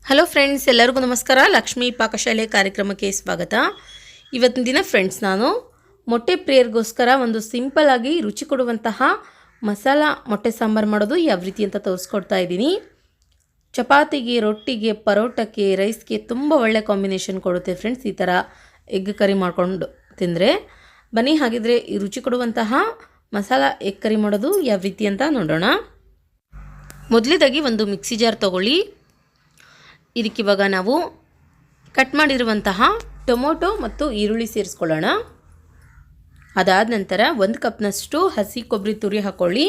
Hello friends, ಎಲ್ಲರಿಗೂ ನಮಸ್ಕಾರ. ಲಕ್ಷ್ಮಿ ಪಾಕಶಾಲೆ ಕಾರ್ಯಕ್ರಮಕ್ಕೆ ಸ್ವಾಗತ. ಇವತ್ತಿನ ದಿನ ಫ್ರೆಂಡ್ಸ್, ನಾನು ಮೊಟ್ಟೆ ಪ್ರಿಯರಿಗೋಸ್ಕರ ಒಂದು ಸಿಂಪಲ್ ಆಗಿ ರುಚಿ ಕೊಡುವಂತಹ ಮಸಾಲ ಮೊಟ್ಟೆ ಸಾಂಬಾರು ಮಾಡೋದು ಯಾವ ರೀತಿ ಅಂತ ತೋರಿಸ್ಕೊಡ್ತಾ ಇದ್ದೀನಿ. ಚಪಾತಿಗೆ, ರೊಟ್ಟಿಗೆ, ಪರೋಟಕ್ಕೆ, ರೈಸ್ಗೆ ತುಂಬ ಒಳ್ಳೆ ಕಾಂಬಿನೇಷನ್ ಕೊಡುತ್ತೆ ಫ್ರೆಂಡ್ಸ್. ಈ ಥರ ಎಗ್ ಕರಿ ಮಾಡ್ಕೊಂಡು ತಿಂದರೆ. ಬನ್ನಿ ಹಾಗಿದ್ರೆ ಈ ರುಚಿ ಕೊಡುವಂತಹ ಮಸಾಲ ಎಗ್ ಕರಿ ಮಾಡೋದು ಯಾವ ರೀತಿ ಅಂತ ನೋಡೋಣ. ಮೊದಲೇದಾಗಿ ಒಂದು ಮಿಕ್ಸಿ ಜಾರ್ ತೊಗೊಳ್ಳಿ. ಇದಕ್ಕಿವಾಗ ನಾವು ಕಟ್ ಮಾಡಿರುವಂತಹ ಟೊಮೊಟೊ ಮತ್ತು ಈರುಳ್ಳಿ ಸೇರಿಸ್ಕೊಳ್ಳೋಣ. ಅದಾದ ನಂತರ 1 ಕಪ್ನಷ್ಟು ಹಸಿ ಕೊಬ್ಬರಿ ತುರಿ ಹಾಕ್ಕೊಳ್ಳಿ.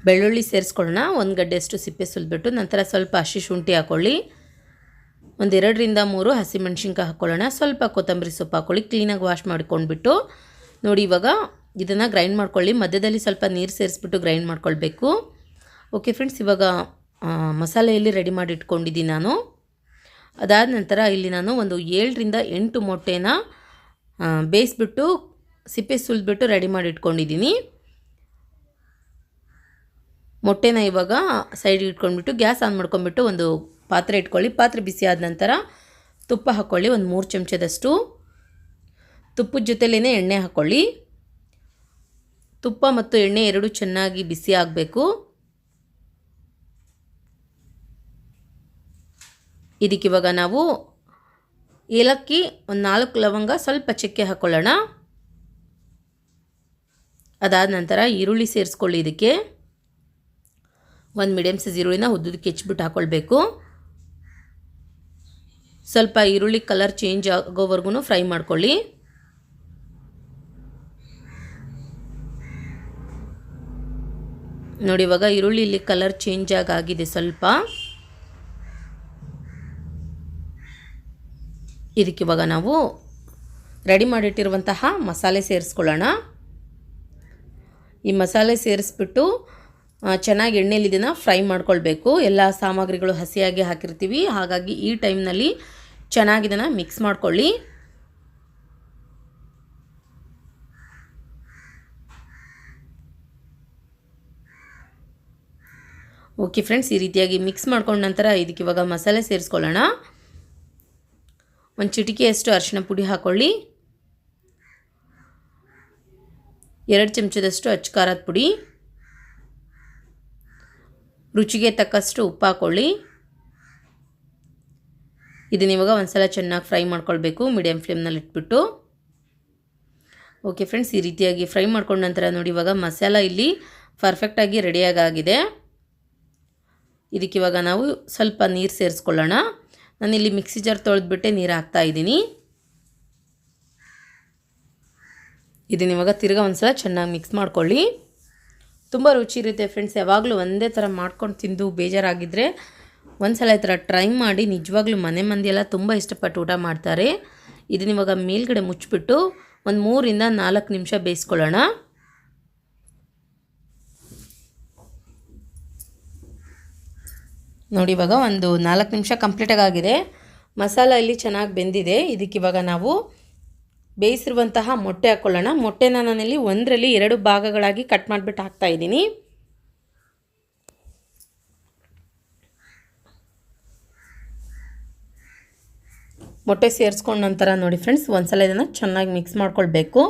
ಬೆಳ್ಳುಳ್ಳಿ ಸೇರಿಸ್ಕೊಳ್ಳೋಣ. 1 ಗಡ್ಡೆಯಷ್ಟು ಸಿಪ್ಪೆ ಸುಲಿದ್ಬಿಟ್ಟು ನಂತರ ಸ್ವಲ್ಪ ಹಸಿ ಶುಂಠಿ ಹಾಕ್ಕೊಳ್ಳಿ. 2 ರಿಂದ 3 ಹಸಿಮೆಣ್ಸಿನ್ಕಾಯಿ ಹಾಕ್ಕೊಳ್ಳೋಣ. ಸ್ವಲ್ಪ ಕೊತ್ತಂಬರಿ ಸೊಪ್ಪು ಹಾಕ್ಕೊಳ್ಳಿ. ಕ್ಲೀನಾಗಿ ವಾಶ್ ಮಾಡ್ಕೊಂಡ್ಬಿಟ್ಟು ನೋಡಿ, ಇವಾಗ ಇದನ್ನು ಗ್ರೈಂಡ್ ಮಾಡ್ಕೊಳ್ಳಿ. ಮಧ್ಯದಲ್ಲಿ ಸ್ವಲ್ಪ ನೀರು ಸೇರಿಸ್ಬಿಟ್ಟು ಗ್ರೈಂಡ್ ಮಾಡ್ಕೊಳ್ಬೇಕು. ಓಕೆ ಫ್ರೆಂಡ್ಸ್, ಇವಾಗ ಮಸಾಲೆಯಲ್ಲಿ ರೆಡಿ ಮಾಡಿ ಇಟ್ಕೊಂಡಿದ್ದೀನಿ ನಾನು. ಅದಾದ ನಂತರ ಇಲ್ಲಿ ನಾನು ಒಂದು 7 ರಿಂದ 8 ಮೊಟ್ಟೆನ ಬೇಯಿಸ್ಬಿಟ್ಟು ಸಿಪ್ಪೆ ಸುಲಿದ್ಬಿಟ್ಟು ರೆಡಿ ಮಾಡಿ ಇಟ್ಕೊಂಡಿದ್ದೀನಿ. ಮೊಟ್ಟೆನ ಇವಾಗ ಸೈಡಿಗೆ ಇಟ್ಕೊಂಡ್ಬಿಟ್ಟು ಗ್ಯಾಸ್ ಆನ್ ಮಾಡ್ಕೊಂಡ್ಬಿಟ್ಟು ಒಂದು ಪಾತ್ರೆ ಇಟ್ಕೊಳ್ಳಿ. ಪಾತ್ರೆ ಬಿಸಿ ಆದ ನಂತರ ತುಪ್ಪ ಹಾಕ್ಕೊಳ್ಳಿ. ಒಂದು 3 ಚಮಚದಷ್ಟು ತುಪ್ಪದ ಜೊತೆಲೇ ಎಣ್ಣೆ ಹಾಕ್ಕೊಳ್ಳಿ. ತುಪ್ಪ ಮತ್ತು ಎಣ್ಣೆ ಎರಡೂ ಚೆನ್ನಾಗಿ ಬಿಸಿ ಆಗಬೇಕು. ಇದಕ್ಕಿವಾಗ ನಾವು ಏಲಕ್ಕಿ, ಒಂದು 4 ಲವಂಗ, ಸ್ವಲ್ಪ ಚಕ್ಕೆ ಹಾಕ್ಕೊಳ್ಳೋಣ. ಅದಾದ ನಂತರ ಈರುಳ್ಳಿ ಸೇರಿಸ್ಕೊಳ್ಳಿ. ಇದಕ್ಕೆ ಒಂದು ಮೀಡಿಯಮ್ ಸೈಜ್ ಈರುಳ್ಳಿನ ಉದ್ದಕ್ಕೆ ಹೆಚ್ಚಿಬಿಟ್ಟು ಹಾಕ್ಕೊಳ್ಬೇಕು. ಸ್ವಲ್ಪ ಈರುಳ್ಳಿ ಕಲರ್ ಚೇಂಜ್ ಆಗೋವರೆಗೂ ಫ್ರೈ ಮಾಡ್ಕೊಳ್ಳಿ. ನೋಡಿ, ಇವಾಗ ಈರುಳ್ಳಿ ಇಲ್ಲಿ ಕಲರ್ ಚೇಂಜ್ ಆಗಿದೆ ಸ್ವಲ್ಪ. ಇದಕ್ಕಿವಾಗ ನಾವು ರೆಡಿ ಮಾಡಿಟ್ಟಿರುವಂತಹ ಮಸಾಲೆ ಸೇರಿಸ್ಕೊಳ್ಳೋಣ. ಈ ಮಸಾಲೆ ಸೇರಿಸ್ಬಿಟ್ಟು ಚೆನ್ನಾಗಿ ಎಣ್ಣೆಲಿ ಇದನ್ನು ಫ್ರೈ ಮಾಡ್ಕೊಳ್ಬೇಕು. ಎಲ್ಲ ಸಾಮಗ್ರಿಗಳು ಹಸಿಯಾಗಿ ಹಾಕಿರ್ತೀವಿ, ಹಾಗಾಗಿ ಈ ಟೈಮ್ನಲ್ಲಿ ಚೆನ್ನಾಗಿ ಇದನ್ನು ಮಿಕ್ಸ್ ಮಾಡ್ಕೊಳ್ಳಿ. ಓಕೆ ಫ್ರೆಂಡ್ಸ್, ಈ ರೀತಿಯಾಗಿ ಮಿಕ್ಸ್ ಮಾಡ್ಕೊಂಡ ನಂತರ ಇದಕ್ಕೆ ಇವಾಗ ಮಸಾಲೆ ಸೇರಿಸ್ಕೊಳ್ಳೋಣ. ಒಂದು ಚಿಟಿಕೆಯಷ್ಟು ಅರಿಶಿನ ಪುಡಿ ಹಾಕ್ಕೊಳ್ಳಿ. 2 ಚಮಚದಷ್ಟು ಅಚ್ಚ ಖಾರದ ಪುಡಿ, ರುಚಿಗೆ ತಕ್ಕಷ್ಟು ಉಪ್ಪು ಹಾಕ್ಕೊಳ್ಳಿ. ಇದನ್ನ ಇವಾಗ ಒಂದ್ಸಲ ಚೆನ್ನಾಗಿ ಫ್ರೈ ಮಾಡ್ಕೊಳ್ಬೇಕು, ಮೀಡಿಯಮ್ ಫ್ಲೇಮ್ನಲ್ಲಿ ಇಟ್ಬಿಟ್ಟು. ಓಕೆ ಫ್ರೆಂಡ್ಸ್, ಈ ರೀತಿಯಾಗಿ ಫ್ರೈ ಮಾಡ್ಕೊಂಡ ನಂತರ ನೋಡಿ, ಇವಾಗ ಮಸಾಲ ಇಲ್ಲಿ ಪರ್ಫೆಕ್ಟಾಗಿ ರೆಡಿಯಾಗಿದೆ. ಇದಕ್ಕಿವಾಗ ನಾವು ಸ್ವಲ್ಪ ನೀರು ಸೇರಿಸ್ಕೊಳ್ಳೋಣ. ನಾನಿಲ್ಲಿ ಮಿಕ್ಸಿ ಜಾರ್ ತೊಳೆದ್ಬಿಟ್ಟೆ ನೀರು ಹಾಕ್ತಾ ಇದ್ದೀನಿ. ಇದನ್ನ ಇವಾಗ ತಿರ್ಗಾ ಒಂದ್ಸಲ ಚೆನ್ನಾಗಿ ಮಿಕ್ಸ್ ಮಾಡ್ಕೊಳ್ಳಿ. ತುಂಬ ರುಚಿ ಇರುತ್ತೆ ಫ್ರೆಂಡ್ಸ್. ಯಾವಾಗಲೂ ಒಂದೇ ಥರ ಮಾಡ್ಕೊಂಡು ತಿಂದು ಬೇಜಾರಾಗಿದ್ದರೆ ಒಂದ್ಸಲ ಈ ಥರ ಟ್ರೈ ಮಾಡಿ. ನಿಜವಾಗ್ಲೂ ಮನೆ ಮಂದಿಯೆಲ್ಲ ತುಂಬ ಇಷ್ಟಪಟ್ಟು ಊಟ ಮಾಡ್ತಾರೆ. ಇದನ್ನ ಇವಾಗ ಮೇಲ್ಗಡೆ ಮುಚ್ಚಿಬಿಟ್ಟು ಒಂದು 3 ರಿಂದ 4 ನಿಮಿಷ ಬೇಯಿಸ್ಕೊಳ್ಳೋಣ. ನೋಡಿ, ಇವಾಗ ಒಂದು 4 ನಿಮಿಷ ಕಂಪ್ಲೀಟಾಗಿ ಆಗಿದೆ. ಮಸಾಲ ಇಲ್ಲಿ ಚೆನ್ನಾಗಿ ಬೆಂದಿದೆ. ಇದಕ್ಕಿವಾಗ ನಾವು ಬೇಯಿಸಿರುವಂತಹ ಮೊಟ್ಟೆ ಹಾಕ್ಕೊಳ್ಳೋಣ. ಮೊಟ್ಟೆನ ನಾನಿಲ್ಲಿ 1ರಲ್ಲಿ 2 ಭಾಗಗಳಾಗಿ ಕಟ್ ಮಾಡಿಬಿಟ್ಟು ಹಾಕ್ತಾಯಿದ್ದೀನಿ. ಮೊಟ್ಟೆ ಸೇರಿಸ್ಕೊಂಡ ನಂತರ ನೋಡಿ ಫ್ರೆಂಡ್ಸ್, ಒಂದ್ಸಲ ಇದನ್ನು ಚೆನ್ನಾಗಿ ಮಿಕ್ಸ್ ಮಾಡ್ಕೊಳ್ಬೇಕು.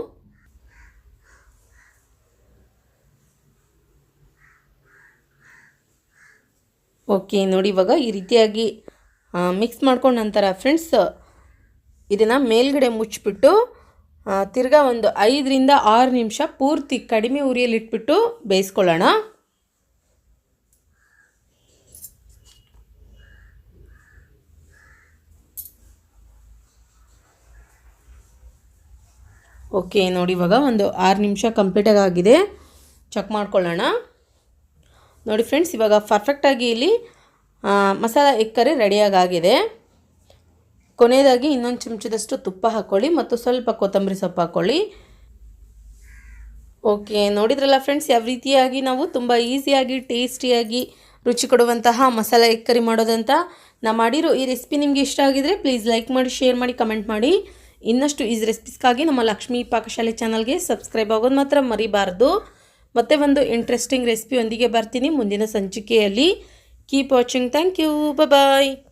ಓಕೆ ನೋಡಿ, ಇವಾಗ ಈ ರೀತಿಯಾಗಿ ಮಿಕ್ಸ್ ಮಾಡ್ಕೊಂಡ ನಂತರ ಫ್ರೆಂಡ್ಸ್, ಇದನ್ನು ಮೇಲ್ಗಡೆ ಮುಚ್ಚಿಬಿಟ್ಟು ತಿರ್ಗಾ ಒಂದು 5 ರಿಂದ 6 ನಿಮಿಷ ಪೂರ್ತಿ ಕಡಿಮೆ ಉರಿಯಲ್ಲಿ ಇಟ್ಬಿಟ್ಟು ಬೇಯಿಸ್ಕೊಳ್ಳೋಣ. ಓಕೆ ನೋಡಿ, ಇವಾಗ ಒಂದು 6 ನಿಮಿಷ ಕಂಪ್ಲೀಟಾಗಿ ಆಗಿದೆ. ಚೆಕ್ ಮಾಡ್ಕೊಳ್ಳೋಣ. ನೋಡಿ ಫ್ರೆಂಡ್ಸ್, ಇವಾಗ ಪರ್ಫೆಕ್ಟಾಗಿ ಇಲ್ಲಿ ಮಸಾಲ ಎಗ್ ಕರಿ ರೆಡಿಯಾಗಿದೆ. ಕೊನೆಯದಾಗಿ ಇನ್ನೊಂದು ಚಮಚದಷ್ಟು ತುಪ್ಪ ಹಾಕ್ಕೊಳ್ಳಿ ಮತ್ತು ಸ್ವಲ್ಪ ಕೊತ್ತಂಬರಿ ಸೊಪ್ಪು ಹಾಕ್ಕೊಳ್ಳಿ. ಓಕೆ, ನೋಡಿದ್ರಲ್ಲ ಫ್ರೆಂಡ್ಸ್, ಯಾವ ರೀತಿಯಾಗಿ ನಾವು ತುಂಬ ಈಸಿಯಾಗಿ ಟೇಸ್ಟಿಯಾಗಿ ರುಚಿ ಕೊಡುವಂತಹ ಮಸಾಲೆ ಎಗ್ ಕರಿ ಮಾಡೋದಂತ. ನಾ ಮಾಡಿರೋ ಈ ರೆಸಿಪಿ ನಿಮಗೆ ಇಷ್ಟ ಆಗಿದ್ರೆ ಪ್ಲೀಸ್ ಲೈಕ್ ಮಾಡಿ, ಶೇರ್ ಮಾಡಿ, ಕಮೆಂಟ್ ಮಾಡಿ. ಇನ್ನಷ್ಟು ಈಸ್ ರೆಸಿಪೀಸ್ಗಾಗಿ ನಮ್ಮ ಲಕ್ಷ್ಮೀ ಪಾಕಶಾಲೆ ಚಾನಲ್ಗೆ ಸಬ್ಸ್ಕ್ರೈಬ್ ಆಗೋದು ಮಾತ್ರ ಮರಿಬಾರ್ದು. ಮತ್ತೆ ಒಂದು ಇಂಟ್ರೆಸ್ಟಿಂಗ್ ರೆಸಿಪಿಯೊಂದಿಗೆ ಬರ್ತೀನಿ ಮುಂದಿನ ಸಂಚಿಕೆಯಲ್ಲಿ. Keep watching. Thank you. Bye.